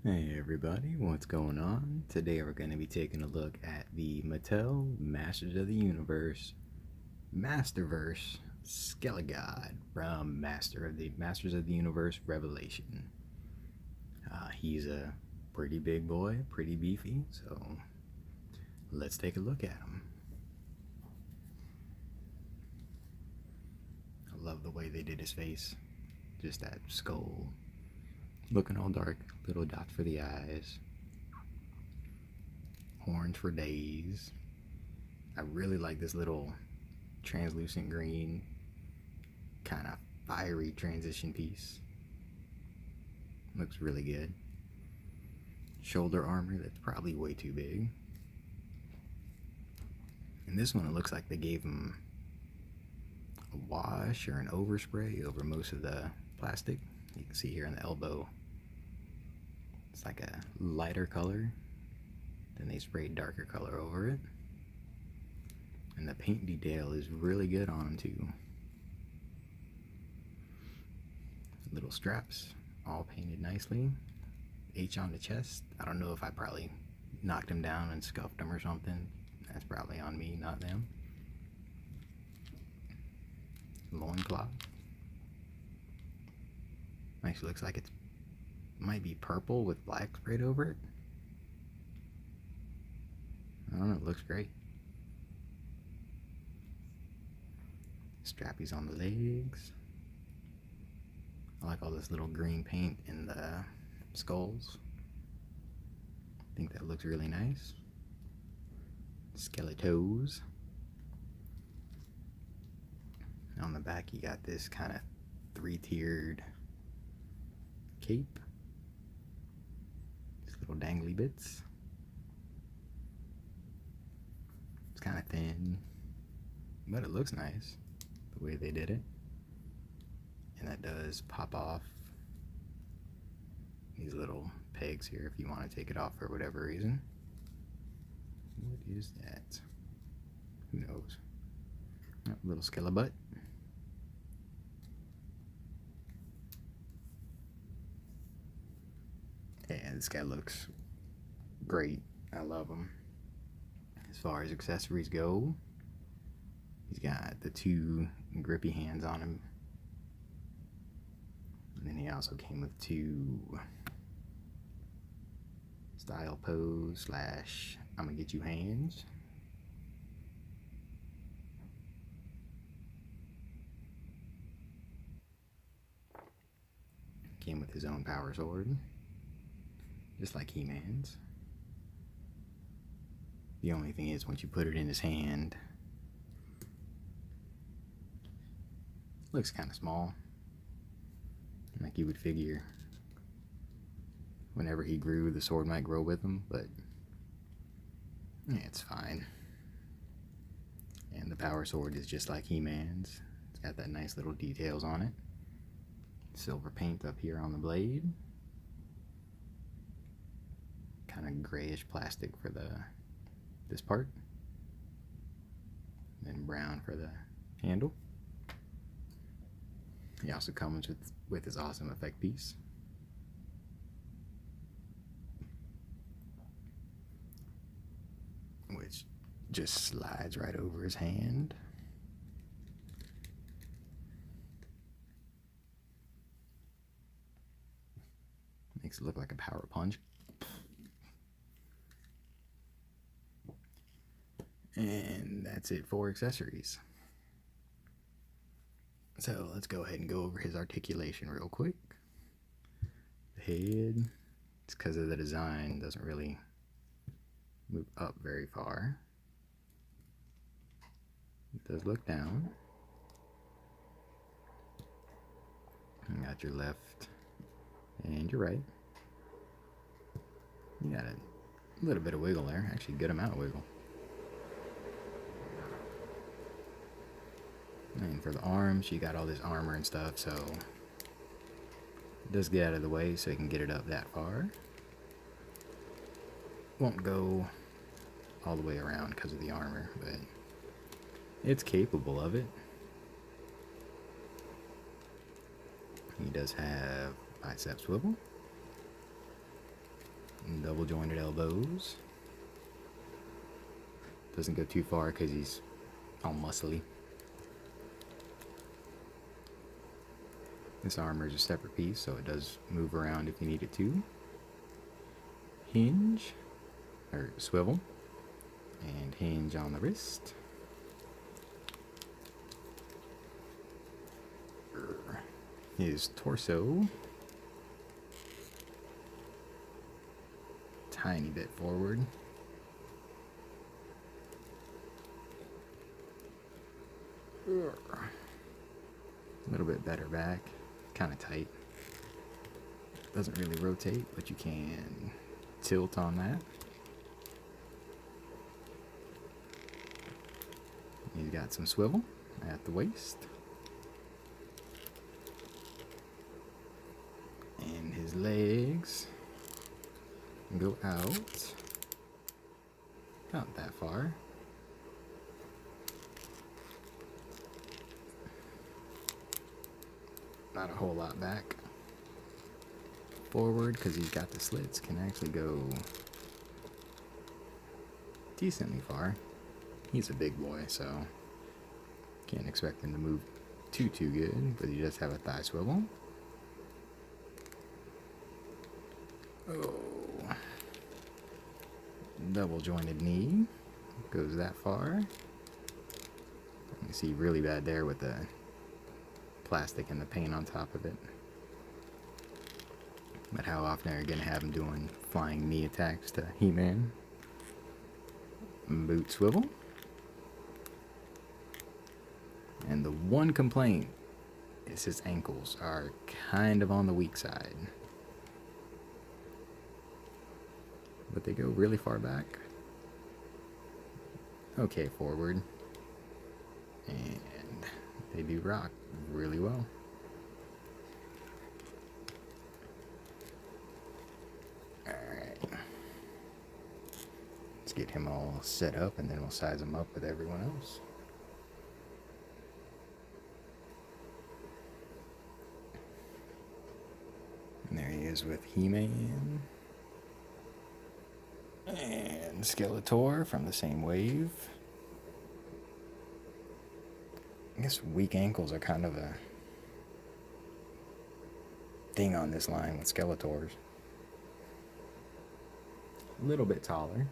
Hey everybody, what's going on? Today we're going to be taking a look at the Mattel Masters of the Universe Masterverse Skelegod from Masters of the Universe Revelation. He's a pretty big boy, pretty beefy, so let's take a look at him. I love the way they did his face, just that skull looking all dark, little dots for the eyes, horns for days. I really like this little translucent green, kind of fiery transition piece. Looks really good. Shoulder armor that's probably way too big. And this one, it looks like they gave him a wash or an overspray over most of the plastic. You can see here on the elbow, it's like a lighter color. Then they sprayed darker color over it. And the paint detail is really good on him too. Little straps, all painted nicely. H on the chest. I don't know if I probably knocked him down and scuffed him or something. That's probably on me, not them. Loincloth. Actually looks like it might be purple with black sprayed over it. I don't know, it looks great. Strappies on the legs. I like all this little green paint in the skulls. I think that looks really nice. Skeletos. On the back you got this kind of three-tiered cape. These little dangly bits. It's kind of thin, but it looks nice the way they did it. And that does pop off these little pegs here if you want to take it off for whatever reason. What is that? Who knows? Oh, little Skelegod. Yeah, this guy looks great. I love him. As far as accessories go, he's got the two grippy hands on him. And then he also came with two style pose slash I'm gonna get you hands. Came with his own power sword, just like He-Man's. The only thing is, once you put it in his hand, it looks kind of small. Like you would figure whenever he grew, the sword might grow with him, but yeah, it's fine. And the power sword is just like He-Man's. It's got that nice little details on it. Silver paint up here on the blade. Kind of grayish plastic for this part. And then brown for the handle. He also comes with his awesome effect piece. Which just slides right over his hand. Makes it look like a power punch. And that's it for accessories. So let's go ahead and go over his articulation real quick. The head, it's because of the design, doesn't really move up very far. It does look down. You got your left and your right. You got a little bit of wiggle there, actually a good amount of wiggle. And for the arms, you got all this armor and stuff, so it does get out of the way so you can get it up that far. Won't go all the way around because of the armor, but it's capable of it. He does have bicep swivel. Double jointed elbows. Doesn't go too far because he's all muscly. This armor is a separate piece, so it does move around if you need it to. Hinge, or swivel, and hinge on the wrist. His torso, tiny bit forward. A little bit better back, kind of tight. Doesn't really rotate, but you can tilt on that. He's got some swivel at the waist. And his legs go out about that far. Not a whole lot back. Forward, because he's got the slits, can actually go decently far. He's a big boy, so can't expect him to move too good, but he does have a thigh swivel. Oh, double jointed knee goes that far. You see really bad there with the plastic and the paint on top of it. But how often are you going to have him doing flying knee attacks to He-Man? Boot swivel. And the one complaint is his ankles are kind of on the weak side. But they go really far back. Okay, forward. And they do rock really well. Alright. Let's get him all set up and then we'll size him up with everyone else. And there he is with He-Man. And Skeletor from the same wave. I guess weak ankles are kind of a thing on this line with Skeletors. A little bit taller.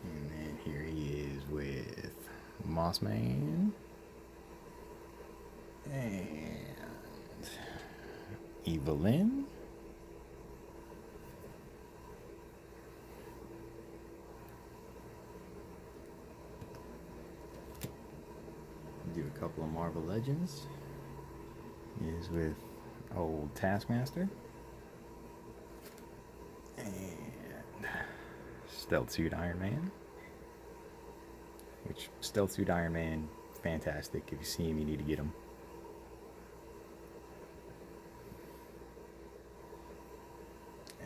And then here he is with Mossman. And Evelyn. Do a couple of Marvel Legends. He is with old Taskmaster. And Stealth Suit Iron Man. Which, Stealth Suit Iron Man, fantastic. If you see him, you need to get him.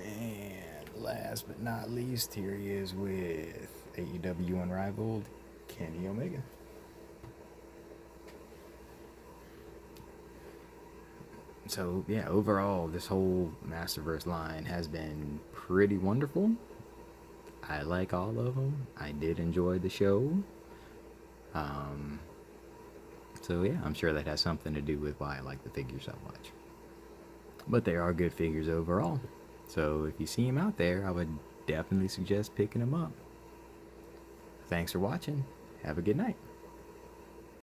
And last but not least, here he is with AEW Unrivaled, Kenny Omega. So yeah, overall, this whole Masterverse line has been pretty wonderful. I like all of them. I did enjoy the show. So yeah, I'm sure that has something to do with why I like the figures so much. But they are good figures overall. So if you see them out there, I would definitely suggest picking them up. Thanks for watching. Have a good night.